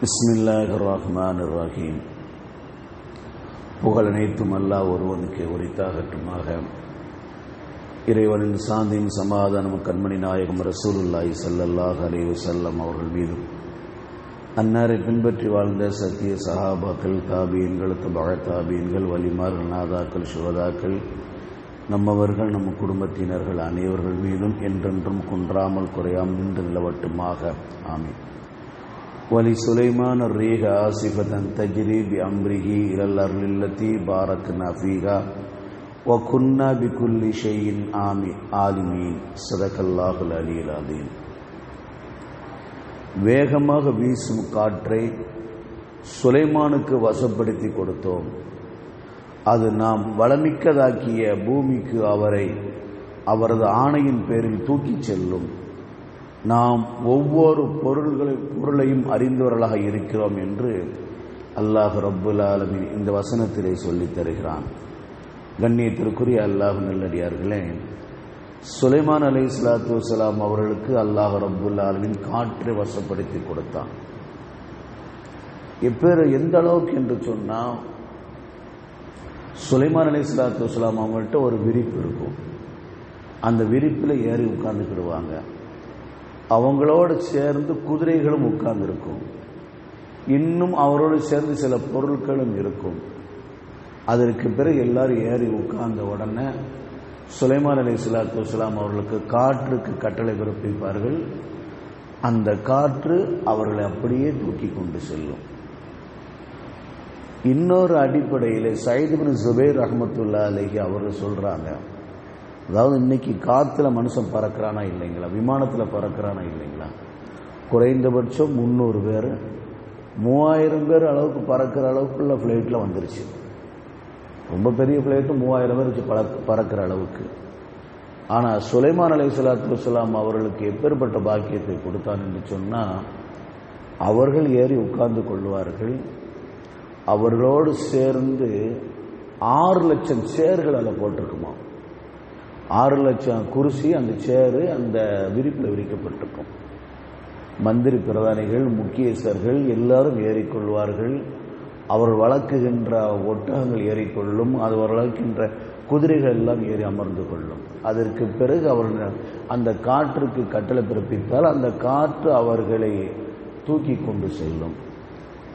பிஸ்மில்லாஹிர் ரஹ்மானிர் ரஹீம். புகழ் அனைத்தும் அல்லாஹ் ஒருவனுக்கு உரித்தாகட்டுமாக. இறைவனின் சாந்தியும் சமாதானம் கண்மணி நாயகம் ரசூலுல்லாஹி ஸல்லல்லாஹு அலைஹி வஸல்லம் அவர்கள் மீதும், அன்னாரை பின்பற்றி வாழ்ந்த சத்திய சஹாபாக்கள், தாபீன்கள், தபஅ தாபீன்கள், வலிமார்கள், நாதாக்கள், சுஹதாக்கள், நம்மவர்கள், நம் குடும்பத்தினர்கள் அனைவர்கள் மீதும் என்றென்றும் குன்றாமல் குறையாமல் நின்று நிலவட்டுமாக. ஆமீன். வலி சுலைமான் ரீஹ ஆசிஃபதன் தஜ்ரி பி அம்ரிஹி இலல் அர்லில்லதி பாரக்னா ஃபீஹா வ குன்னா பிகுல்லி ஷைஇன் ஆலிமீன். ஸதகல்லாஹுல் அலியுல் அஸீம். வேகமாக வீசும் காற்றை சுலைமானுக்கு வசப்படுத்தி கொடுத்தோம். அது நாம் வளமிக்கதாக்கிய பூமிக்கு அவரை அவரது ஆணையின் பேரில் தூக்கிச் செல்லும். நாம் ஒவ்வொரு பொருளையும் அறிந்தவர்களாக இருக்கிறோம் என்று அல்லாஹ் ரப்புல் ஆலமீன் இந்த வசனத்திலே சொல்லித் தருகிறான். கண்ணியத்திற்குரிய அல்லாஹ் நல்லடியார்களே, சுலைமான் அலைஹிஸ்ஸலாத்து வஸ்ஸலாம் அவர்களுக்கு அல்லாஹ் ரப்புல் ஆலமீன் காற்றை வசப்படுத்தி கொடுத்தான். இப்பேர் எந்த அளவுக்கு என்று சொன்னால், சுலைமான் அலைஹிஸ்ஸலாத்து வஸ்ஸலாம் அவங்கள்ட்ட ஒரு விரிப்பு இருக்கும். அந்த விரிப்பில் ஏறி உட்கார்ந்துக்கிடுவாங்க. அவங்களோடு சேர்ந்து குதிரைகளும் உட்கார்ந்துருக்கும். இன்னும் அவரோடு சேர்ந்து சில பொருட்களும் இருக்கும். அதற்கு பிறகு எல்லாரும் ஏறி உட்கார்ந்த உடனே சுலைமான் அலைஹிஸ்ஸலாத்து வஸ்ஸலாம் அவர்களுக்கு காற்றுக்கு கட்டளை பிறப்பிப்பார்கள். அந்த காற்று அவர்களை அப்படியே தூக்கி கொண்டு செல்லும். இன்னொரு அடிப்படையில் சயீத் இப்னு ஜுபைர் ரஹ்மத்துல்லாஹி அலைஹி அவர்கள் சொல்றாங்க, அதாவது இன்னைக்கு காற்றுல மனுஷன் பறக்கிறானா இல்லைங்களா, விமானத்தில் பறக்கிறானா இல்லைங்களா, குறைந்தபட்சம் 300 பேர் 3000 பேர் அளவுக்கு பறக்கிற அளவுக்குள்ள ஃப்ளைட்டில் வந்துருச்சு. ரொம்ப பெரிய ஃப்ளைட்டு 3000 பேர் வச்சு பறக்கிற அளவுக்கு. ஆனால் சுலைமான் அலைஹிஸ்ஸலாத்து வஸ்ஸலாம் அவர்களுக்கு எப்பேற்பட்ட பாக்கியத்தை கொடுத்தான் என்று சொன்னால், அவர்கள் ஏறி உட்கார்ந்து கொள்வார்கள். அவர்களோடு சேர்ந்து 6 லட்சம் சேர்கள் அதில் போட்டிருக்குமா. 6 லட்சம் குர்சி அந்த சேரு அந்த விரிப்பில் விரிக்கப்பட்டிருக்கும். மந்திரி பிரதானிகள், முக்கியஸ்தர்கள் எல்லாரும் ஏறிக்கொள்வார்கள். அவர் வளர்க்குகின்ற ஒட்டகங்கள் ஏறிக்கொள்ளும். அது வளர்க்கின்ற குதிரைகள் எல்லாம் ஏறி அமர்ந்து கொள்ளும். அதற்கு பிறகு அவர்கள் அந்த காற்றுக்கு கட்டளை பிறப்பித்தால் அந்த காற்று அவர்களை தூக்கி கொண்டு செல்லும்.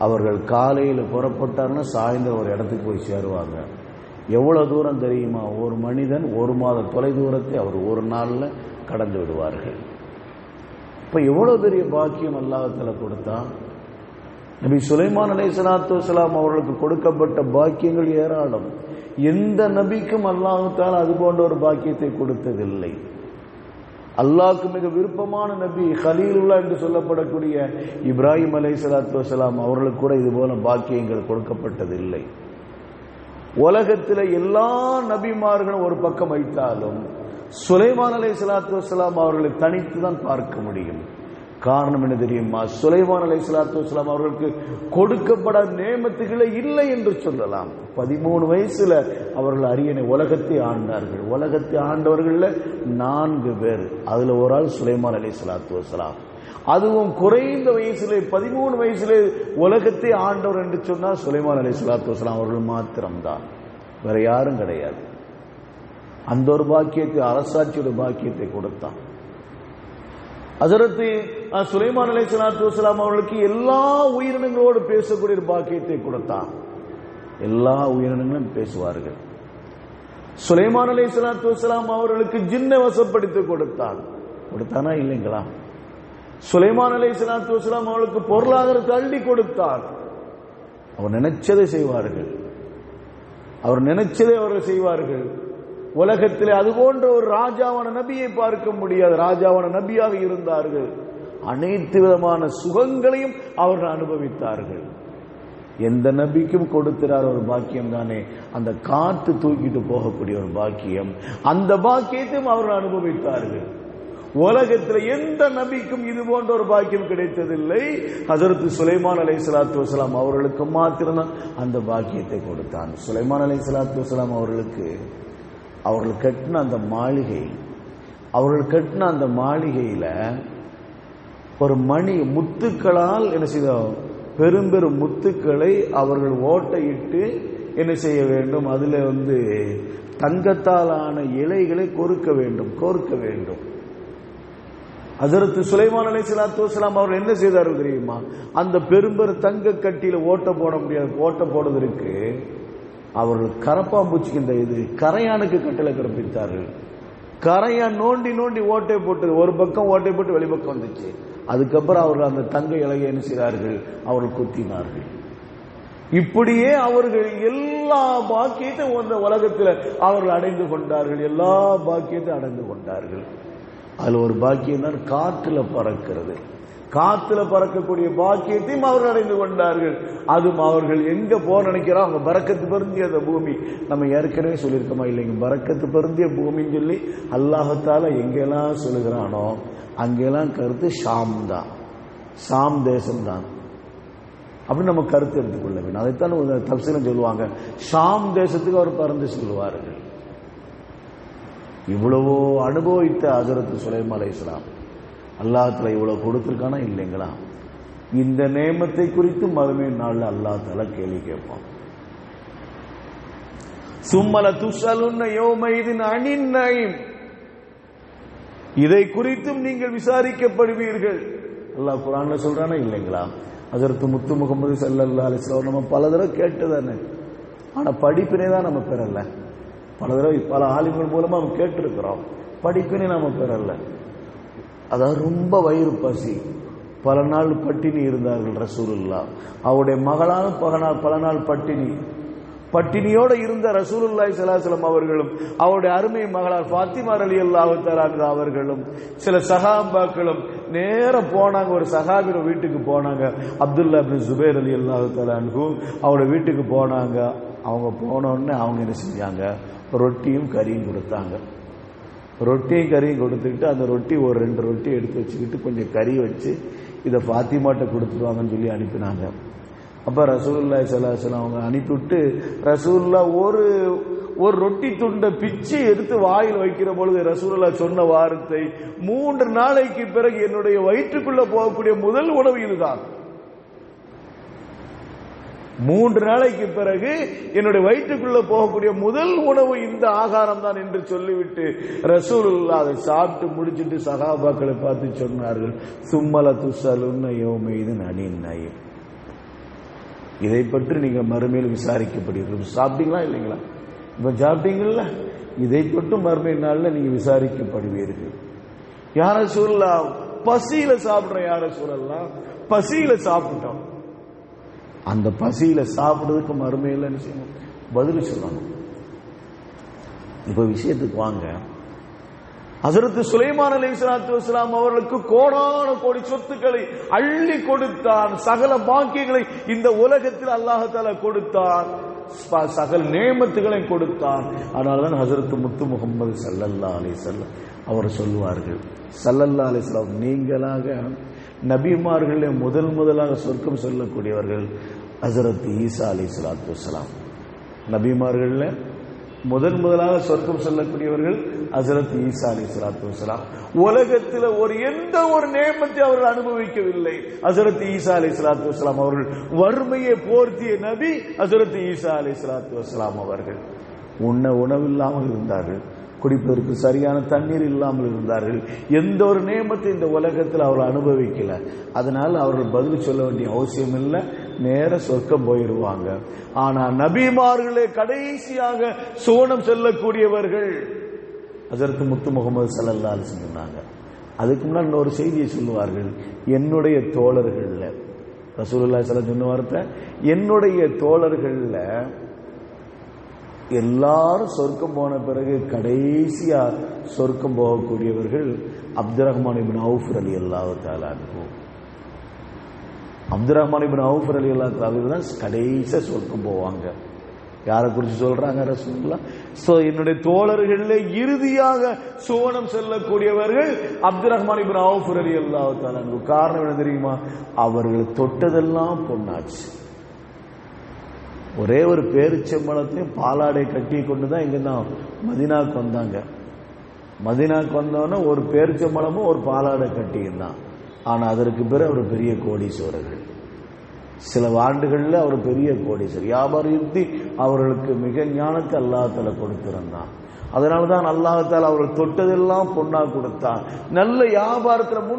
அவர்கள் காலையில் புறப்பட்டார்னா சாயந்தரம் ஒரு இடத்துக்கு போய் சேருவாங்க. எவ்வளோ தூரம் தெரியுமா? ஒரு மனிதன் 1 மாத தொலை தூரத்தை அவர் ஒரு நாளில் கடந்து விடுவார்கள். இப்போ எவ்வளோ பெரிய பாக்கியம் அல்லாஹ்வுத்தாலா கொடுத்தான். நபி சுலைமான் அலைஹிஸ்ஸலாத்து வஸ்ஸலாம் அவர்களுக்கு கொடுக்கப்பட்ட பாக்கியங்கள் ஏராளம். எந்த நபிக்கும் அல்லாஹ்வுத்தாலா அது போன்ற ஒரு பாக்கியத்தை கொடுத்ததில்லை. அல்லாஹ்க்கு மிக விருப்பமான நபி கலீலுல்லாஹ் என்று சொல்லப்படக்கூடிய இப்ராஹிம் அலைஹிஸ்ஸலாத்து வஸ்ஸலாம் அவர்களுக்கு கூட இது போல பாக்கியங்கள் கொடுக்கப்பட்டதில்லை. உலகத்தில் எல்லா நபிமார்களும் ஒரு பக்கம் வைத்தாலும் சுலைமான் அலைஹிஸ்ஸலாத்து வஸ்ஸலாம் அவர்களை தனித்து தான் பார்க்க முடியும். காரணம் என்ன தெரியுமா? சுலைமான் அலைஹிஸ்ஸலாத்து வஸ்ஸலாம் அவர்களுக்கு கொடுக்கப்படாத நேமத்துகளே இல்லை என்று சொல்லலாம். 13 வயசுல அவர்கள் அரியணை உலகத்தை ஆண்டார்கள். உலகத்தை ஆண்டவர்கள் 4 பேர். அதுல ஒரு ஆள் சுலைமான் அலைஹிஸ்ஸலாத்து வஸ்ஸலாம். அதுவும் குறைந்த வயசுல 13 வயசுல உலகத்தை ஆண்டவர் என்று சொன்னால் சுலைமான் அலைஹிஸ்ஸலாத்து வஸ்ஸலாம் அவர்கள் மாத்திரம்தான், வேற யாரும் கிடையாது. அந்த ஒரு பாக்கியத்தை, அரசாட்சியோட பாக்கியத்தை கொடுத்தான். ஹஜ்ரத் சுலைமான் அலைஹிஸ்ஸலாத்து வஸ்ஸலாம் அவர்களுக்கு எல்லா உயிரினங்களோடு பேசக்கூடிய ஒரு பாக்கியத்தை கொடுத்தான். எல்லா உயிரினங்களும் பேசுவார்கள். சுலைமான் அலைஹிஸ்ஸலாத்து வஸ்ஸலாம் அவர்களுக்கு ஜின்னை வசப்படுத்தி கொடுத்தானா இல்லைங்களா? சுலைமான் அலைஹிஸ்ஸலாத்து வஸ்ஸலாம் அவர்களுக்கு பொருளாதாரத்தை அள்ளி கொடுத்தார். அவர் நினைச்சதை செய்வார்கள். அவர் நினைச்சதை அவர்கள் செய்வார்கள். உலகத்திலே அது போன்ற ஒரு ராஜாவான நபியை பார்க்க முடியாது. ராஜாவான நபியாக இருந்தார்கள். அனைத்து விதமான சுகங்களையும் அவர்கள் அனுபவித்தார்கள். எந்த நபிக்கும் கொடுக்கிறார் ஒரு பாக்கியம் தானே, அந்த காற்று தூக்கிட்டு போகக்கூடிய ஒரு பாக்கியம். அந்த பாக்கியத்தையும் அவர்கள் அனுபவித்தார்கள். உலகத்தில் எந்த நபிக்கும் இது போன்ற ஒரு பாக்கியம் கிடைத்ததில்லை. ஹஜ்ரத் சுலைமான் அலைஹிஸ்ஸலாத்து வஸ்ஸலாம் அவர்களுக்கு மாத்திரம்தான் அந்த பாக்கியத்தை கொடுத்தான். சுலைமான் அலைஹிஸ்ஸலாத்து வஸ்ஸலாம் அவர்களுக்கு அவர்கள் கட்டின அந்த மாளிகை, அவர்கள் கட்டின அந்த மாளிகையில் ஒரு மணி முத்துக்களால் என்ன செய்த பெரும் பெரும் முத்துக்களை அவர்கள் ஓட்டையிட்டு என்ன செய்ய வேண்டும், அதுல தங்கத்தாலான இலைகளை கோர்க்க வேண்டும். ஹஜ்ரத் சுலைமான் அலைஹிஸ்ஸலாத்து வஸ்ஸலாம் அவர்கள் என்ன செய்தார்கள் தெரியுமா? அந்த பெரும்பெரும் தங்க கட்டியில ஓட்ட போட முடியாது, ஓட்ட போடுவதற்கு அவர்கள் கரப்பாம்பூச்சிக்கு இந்த கரையானுக்கு கட்டளை பிறப்பித்தார்கள். கரையான் நோண்டி நோண்டி ஓட்டை போட்டு, ஒரு பக்கம் ஓட்டை போட்டு வெளிப்பக்கம் வந்துச்சு. அதுக்கப்புறம் அவர்கள் அந்த தங்க இலையை என்ன செய்தார்கள், அவர்கள் குத்தினார்கள். இப்படியே அவர்கள் எல்லா பாக்கியத்தையும் இந்த உலகத்தில் அவர்கள் அடைந்து கொண்டார்கள். எல்லா பாக்கியத்தையும் அடைந்து கொண்டார்கள். அதுல ஒரு பாக்கியம் தான் காற்றுல பறக்கிறது. காத்துல பறக்கக்கூடிய பாக்கியத்தையும் அவர்கள் அடைந்து கொண்டார்கள். அதுவும் அவர்கள் எங்க போக நினைக்கிறோம், அவங்க பரக்கத்து பொருந்திய அந்த பூமி. நம்ம ஏற்கனவே சொல்லியிருக்கோமா இல்லைங்க, பரக்கத்து பொருந்திய பூமின்னு சொல்லி அல்லாஹத்தால எங்கெல்லாம் சொல்லுகிறானோ அங்கெல்லாம் கருத்து ஷாம் தான், ஷாம் தேசம் தான் அப்படின்னு நம்ம கருத்து எடுத்துக்கொள்ள வேண்டும். அதைத்தான் தப்சீலும் சொல்லுவாங்க, ஷாம் தேசத்துக்கு அவர் பறந்து செல்வார்கள். இவ்வளவோ அனுபவித்த ஹஜ்ரத் சுலைமான் அலைஹிஸ்ஸலாம் அல்லாஹ்தாலா இவ்வளவு கொடுத்திருக்கானா இல்லைங்களா? இந்த நேமத்தை குறித்து மறுமை நாள் அல்லாஹ்தாலா கேள்வி கேட்பான். சும்மல துஸலுன்ன யௌமைதின் அனின் நயீம், இதை குறித்தும் நீங்கள் விசாரிக்கப்படுவீர்கள். அல்லாஹ் குர்ஆன்ல சொல்றானா இல்லைங்களா? ஹஜ்ரத் முத்து முகமது ஸல்லல்லாஹு அலைஹி வஸல்லம் நம்ம பல தடவை கேட்டதானே, ஆனா படிப்பினை தான் நம்ம பெறல. பல தடவை பல ஆலிம்கள் மூலமா நம்ம கேட்டிருக்கிறோம், படிப்பினை நாம பெறல. அதாவது ரொம்ப வயிறு பசி, பல நாள் பட்டினி இருந்தார்கள் ரசூலுல்லாஹ். அவருடைய மகளால் பல நாள் பட்டினியோட இருந்த ரசூலுல்லாஹி ஸல்லல்லாஹு அலைஹி வஸல்லம் அவர்களும் அவருடைய அருமை மகளார் ஃபாத்திமா ரலியல்லாஹு தஆலா அவர்களும் சில சஹாபாக்களும் நேர போனாங்க. ஒரு சஹாபியோட வீட்டுக்கு போனாங்க, அப்துல்லா இப்னு ஜுபைர் ரலியல்லாஹு தஆலா அன்ஹு. அவரோட வீட்டுக்கு போனாங்க. அவங்க போனோடனே அவங்க என்ன செஞ்சாங்க, ரொட்டியும் கறியும் கொடுத்தாங்க. ரொட்டியும் கறியும் கொடுத்துக்கிட்டு அந்த ரொட்டி ஒரு 2 ரொட்டி எடுத்து வச்சுக்கிட்டு கொஞ்சம் கறி வச்சு இதை ஃபாத்திமாட்ட கொடுத்துருவாங்கன்னு சொல்லி அனுப்பினாங்க. அப்ப ரசூலுல்லாஹி ஸல்லல்லாஹு அலைஹி வஸல்லம் அவங்க அனுப்பிவிட்டு ரசூலுல்லாஹ் ஒரு ரொட்டி துண்டை பிச்சு எடுத்து வாயில் வைக்கிற பொழுது ரசூலுல்லாஹ் சொன்ன வார்த்தை, 3 நாளைக்கு பிறகு என்னுடைய வயிற்றுக்குள்ள போகக்கூடிய முதல் உணவு இதுதான். 3 நாளைக்கு பிறகு என்னுடைய வயிற்றுக்குள்ள போகக்கூடிய முதல் உணவு இந்த ஆகாரம் தான் என்று சொல்லிவிட்டு ரசூலுல்லாஹ் அதை சாப்பிட்டு முடிச்சுட்டு சஹாபாக்களை பார்த்து சொன்னார்கள், சும்மல துஸலுன்ன யௌமைதின் அனின் நயீம், இதை பற்றி நீங்க மறுமையில் விசாரிக்கப்படுவீர்கள். சாப்பிட்டீங்களா இல்லைங்களா? இப்ப சாப்பிட்டீங்களா? இதை பற்றி மறுமை நாள்ல நீங்க விசாரிக்கப்படுவீர்கள். யார சொல்லலாம், பசியில சாப்பிடுற, யார சொல்லலாம் பசியில சாப்பிட்டோம். அந்த பசியில சாப்பிடுறதுக்கு மறுமையில் என்ன செய்யணும், பதில் சொல்லணும். இப்ப விஷயத்துக்கு வாங்க. ஹஜ்ரத் சுலைமான் அலைஹிஸ்ஸலாத்து வஸ்ஸலாம் அவர்களுக்கு கோடான கோடி சொத்துக்களை அள்ளி கொடுத்தான். சகல பாக்கியங்களை இந்த உலகத்தில் அல்லாஹ் தஆலா கொடுத்தான். சகல நேமத்துகளை கொடுத்தான். அதனால்தான் ஹஜ்ரத் முத்து முகமது ஸல்லல்லாஹு அலைஹி வஸல்லம் அவர் சொல்லுவார்கள், ஸல்லல்லாஹு அலைஹி வஸல்லம், நீங்களாக நபிமார்களே முதலாக சொர்க்கம் சொல்லக்கூடியவர்கள் ஹஜ்ரத் ஈசா அலைஹிஸ்ஸலாத்து வஸ்ஸலாம். நபிமார்கள்ல முதலாக சொர்க்கம் சொல்லக்கூடியவர்கள் ஹஜ்ரத் ஈசா அலைஹிஸ்ஸலாத்து வஸ்ஸலாம். உலகத்தில் எந்த ஒரு நேமத்தை அவர்கள் அனுபவிக்கவில்லை. ஹஜ்ரத் ஈசா அலைஹிஸ்ஸலாத்து வஸ்ஸலாம் அவர்கள் வறுமையை போர்த்திய நபி ஹஜ்ரத் ஈசா அலைஹிஸ்ஸலாத்து வஸ்ஸலாம் அவர்கள். உண்ண உணவில்லாமல் இருந்தார்கள், குடிப்பதற்கு சரியான தண்ணீர் இல்லாமல் இருந்தார்கள். எந்த ஒரு நேமத்தை இந்த உலகத்தில் அவர்கள் அனுபவிக்கல. அதனால அவர்கள் பதில் சொல்ல வேண்டிய அவசியம் இல்லை, நேர சொர்க்கம் போயிடுவாங்க. ஆனா நபிமார்களே கடைசியாக சோனம் செல்லக்கூடியவர்கள் ஹஜ்ரத் முத்து முகமது ஸல்லல்லாஹு அலைஹி வஸல்லம் சொன்னாங்க. அதுக்கு முன்னாடி ஒரு செய்தியை சொல்லுவார்கள், என்னுடைய தோழர்கள்ல, ரசூலுல்லாஹி ஸல்லல்லாஹு அலைஹி வஸல்லம் சொன்ன வார்த்தை, என்னுடைய தோழர்கள்ல எல்லாரும் சொர்க்கம் போன பிறகு கடைசியா சொர்க்கம் போகக்கூடியவர்கள் அப்துர் ரஹ்மான் இப்னு அவுஃப் ரலியல்லாஹு தஆலா அன்ஹு. அப்துர் ரஹ்மான் இப்னு அவுஃப் ரலியல்லாஹு தஆலா தான் கடைசியா சொர்க்கம் போவாங்க. யாரை குறித்து சொல்றாங்க ரசூலுல்லாஹ்? என்னுடைய தோழர்கள்ல இறுதியாக சோனம் செல்லக்கூடியவர்கள் அப்துர் ரஹ்மான் இப்னு அவுஃப் ரலியல்லாஹு தஆலா அன்ஹு. காரணம் என்ன தெரியுமா? அவர்கள் தொட்டதெல்லாம் பொன்னாச்சு. ஒரே ஒரு பேரிச்சம்பழத்தையும் பாலாடை கட்டி கொண்டுதான் இங்க தான் மதீனாவுக்கு வந்தாங்க. மதீனாவுக்கு வந்தோன்னா ஒரு பேரிச்சம்பழமும் ஒரு பாலாடை கட்டியும் தான். ஆனால் அதற்கு பிறகு அவர் பெரிய கோடீஸ்வரர்கள். சில ஆண்டுகளில் அவர் பெரிய கோடீஸ்வரர். வியாபார யுக்தி அவர்களுக்கு மிக ஞானத்தை அல்லாஹ்தாலா கொடுத்திருந்தான். அதனால்தான் அல்லாஹ்தாலா அவர்கள் தொட்டதெல்லாம் பொன்னா கொடுத்தான். நல்ல வியாபாரத்தில்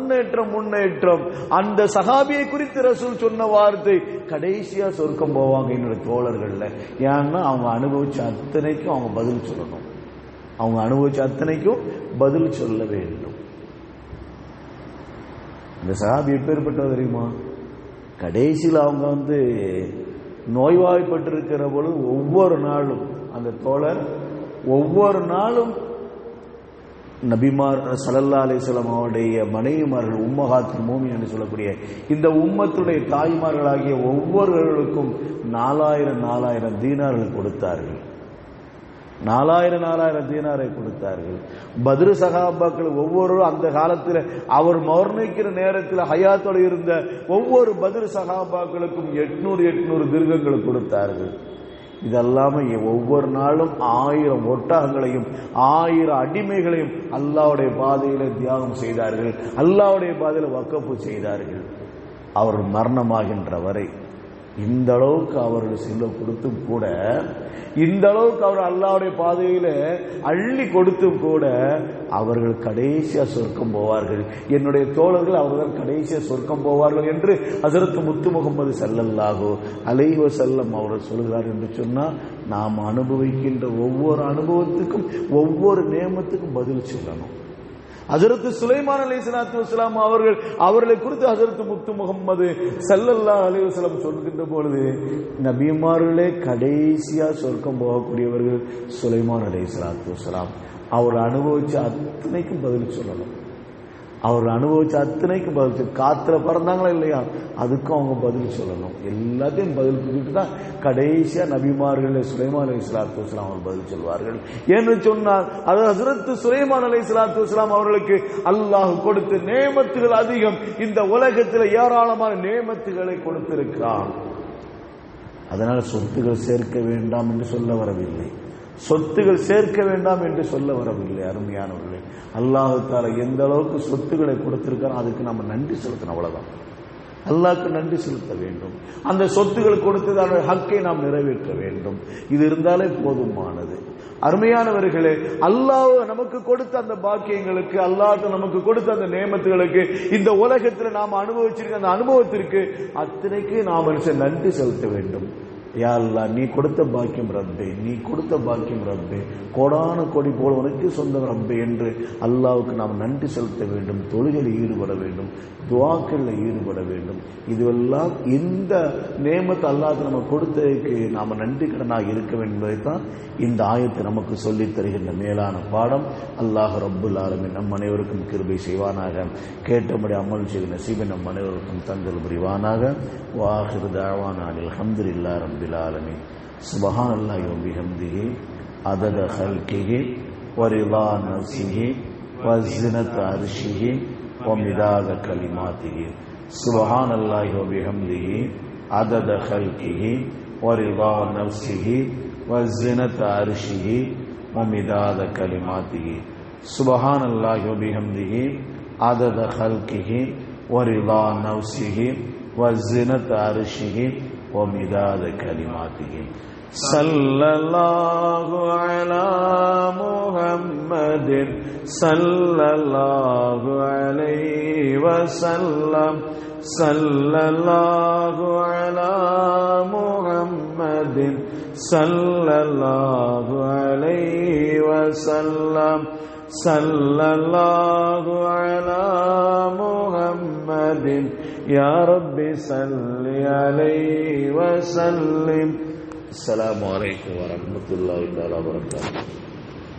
முன்னேற்றம். அந்த சஹாபியை குறித்து ரசூல் சொன்ன வார்த்தை, கடைசியா சொர்க்கம் போவாங்க என்னுடைய தோழர்கள்ல. ஏன்னா அவங்க அனுபவிச்ச அத்தனைக்கும் அவங்க பதில் சொல்லணும். அவங்க அனுபவிச்ச அத்தனைக்கும் பதில் சொல்ல வேண்டும். இந்த சஹாபி எப்பேற்பட்டது தெரியுமா? கடைசியில் அவங்க நோய்வாய்ப்பட்டிருக்கிற பொழுது ஒவ்வொரு நாளும் அந்த தோழர் ஒவ்வொரு நாளும் நபிமார் ஸல்லல்லாஹு அலைஹி வஸல்லம் அவருடைய மனைவிமார்கள் உம்மஹாத்துல் மூமினீன் என்று சொல்லக்கூடிய இந்த உம்மத்துடைய தாய்மார்களாகிய ஒவ்வொருவர்களுக்கும் 4000 தீனார்கள் கொடுத்தார்கள். 4000 தீனாரை கொடுத்தார்கள். பத்ரு சஹாபாக்கள் ஒவ்வொருவரும் அந்த காலத்தில் அவர் மரணிக்கிற நேரத்தில் ஹயாத்தோடு இருந்த ஒவ்வொரு பத்ரு சஹாபாக்களுக்கும் 800 திருகங்கள் கொடுத்தார்கள். இதெல்லாம ஒவ்வொரு நாளும் 1000 ஒட்டகங்களையும் 1000 அடிமைகளையும் அல்லாஹ்வுடைய பாதையில தியாகம் செய்தார்கள். அல்லாஹ்வுடைய பாதையில வக்ஃப் செய்தார்கள். அவர் மரணமாகின்ற வரை இந்த அளவுக்கு அவர்கள் செல்வ கொடுத்தும் கூட, இந்த அளவுக்கு அவர் அல்லாஹ்வுடைய பாதையில அள்ளி கொடுத்தும் கூட அவர்கள் கடைசியா சொர்க்கம் போவார்கள். என்னுடைய தோழர்கள் அவர்கள் கடைசியா சொர்க்கம் போவார்கள் என்று ஹஜ்ரத் முத்து முகமது ஸல்லல்லாஹு அலைஹி வஸல்லம் அவர்கள் சொல்கிறார் என்று சொன்னால், நாம் அனுபவிக்கின்ற ஒவ்வொரு அனுபவத்துக்கும் ஒவ்வொரு நேமத்துக்கும் பதில் சொல்லணும். ஹஜ்ரத் சுலைமான் அலைஹிஸ்ஸலாத்து வஸ்ஸலாம் அவர்களை குறித்து ஹஜ்ரத் முத்து முகமது ஸல்லல்லாஹு அலைஹி வஸல்லம் சொல்கின்ற பொழுது, நபிமார்களே கடைசியா சொர்க்கம் போகக்கூடியவர்கள் சுலைமான் அலைஹிஸ்ஸலாத்து வஸ்ஸலாம். அவர் அனுபவிச்ச அத்தனைக்கும் பதில் சொல்லணும். அவர் அனுபவிச்ச அத்தனைக்கும் பதில், காத்துல பறந்தாங்களா இல்லையா அதுக்கும் அவங்க பதில் சொல்லணும். எல்லாத்தையும் பதில் சொல்லிட்டு தான் கடைசியா நபிமார்கள் சுலைமான் அலைஹிஸ்ஸலாத்து வஸ்ஸலாம் அவர் பதில் சொல்வார்கள். என்று சொன்னால் அது ஹஜ்ரத் சுலைமான் அலைஹிஸ்ஸலாத்து வஸ்ஸலாம் அவர்களுக்கு அல்லாஹ் கொடுத்த நேமத்துகள் அதிகம். இந்த உலகத்தில் ஏராளமான நேமத்துகளை கொடுத்திருக்கிறான். அதனால சொத்துகள் சேர்க்க வேண்டாம் என்று சொல்ல வரவில்லை. சொத்துகள் சேர்க்க வேண்டாம் என்று சொல்ல வரவில்லை. அருமையானவர்களே, அல்லாஹ் தஆலா எந்த அளவுக்கு சொத்துக்களை கொடுத்திருக்காரோ அதுக்கு நம்ம நன்றி செலுத்தணும். அவ்வளவுதான். அல்லாஹ்க்கு நன்றி செலுத்த வேண்டும். அந்த சொத்துக்கள் கொடுத்ததான ஹக்கை நாம் நிறைவேற்ற வேண்டும். இது இருந்தாலே போதுமானது. அருமையானவர்களே, அல்லாஹ் நமக்கு கொடுத்த அந்த பாக்கியங்களுக்கு, அல்லாஹ் நமக்கு கொடுத்த அந்த நேமத்துகளுக்கு, இந்த உலகத்தில் நாம் அனுபவிச்சிருக்க அந்த அனுபவத்திற்கு அத்தனைக்கு நாம் நன்றி செலுத்த வேண்டும். யா அல்லாஹ், நீ கொடுத்த பாக்கியம் ரப்பே, நீ கொடுத்த பாக்கியம் ரப்பே, கோடான கோடி போல உனக்கு சொந்தம் ரப்பே என்று அல்லாஹ்வுக்கு நாம் நன்றி செலுத்த வேண்டும். தொழுகையில் ஈடுபட வேண்டும், துஆக்களில் ஈடுபட வேண்டும். இதுவெல்லாம் இந்த நேமத்தை அல்லாஹ் நம்ம கொடுத்ததுக்கு நாம் நன்றி கடனாக இருக்க வேண்டும் என்பதைத்தான் இந்த ஆயத்தை நமக்கு சொல்லித் தருகின்ற மேலான பாடம். அல்லாஹ் ரப்புல் ஆலமீன் நம் அனைவருக்கும் கிருபை செய்வானாக. கேட்டபடி அமல் செய்த நசீபை நம் அனைவருக்கும் தந்தல் புரிவானாக. வாஹிரு தஅவானா அல்ஹம்துலில்லாஹி ரப்பில் ஆலமீன். சுப்ஹானல்லாஹி வ பிஹம்திஹி அதத ஹல்கிஹி வ ரிதா நஃப்ஸிஹி வ ஸினத அர்ஷிஹி வ மிதாத கலிமாத்திஹி. சுப்ஹானல்லாஹி வ பிஹம்திஹி அதத ஹல்கிஹி வ ரிதா நஃப்ஸிஹி வ ஸினத அர்ஷிஹி வ மிதாத கலிமாத்திஹி. சுப்ஹானல்லாஹி வ பிஹம்திஹி அதத ஹல்கிஹி வ ரிதா நஃப்ஸிஹி வ ஸினத அர்ஷிஹி வ மிதாத கலிமாத்திஹி. ஸல்லல்லாஹு அலா முஹம்மதின் ஸல்லல்லாஹு அலைஹி வஸல்லம். ஸல்லல்லாஹு அலா முஹம்மதின் ஸல்லல்லாஹு அலைஹி வஸல்லம். ஸல்லல்லாஹு அலா முஹம்மதின் யா ரப்பி ஸல்லி அலைஹி வஸல்லிம். அஸ்ஸலாமு அலைக்கும் வரஹ்மத்துல்லாஹி தஆலா வபரகாத்துஹு.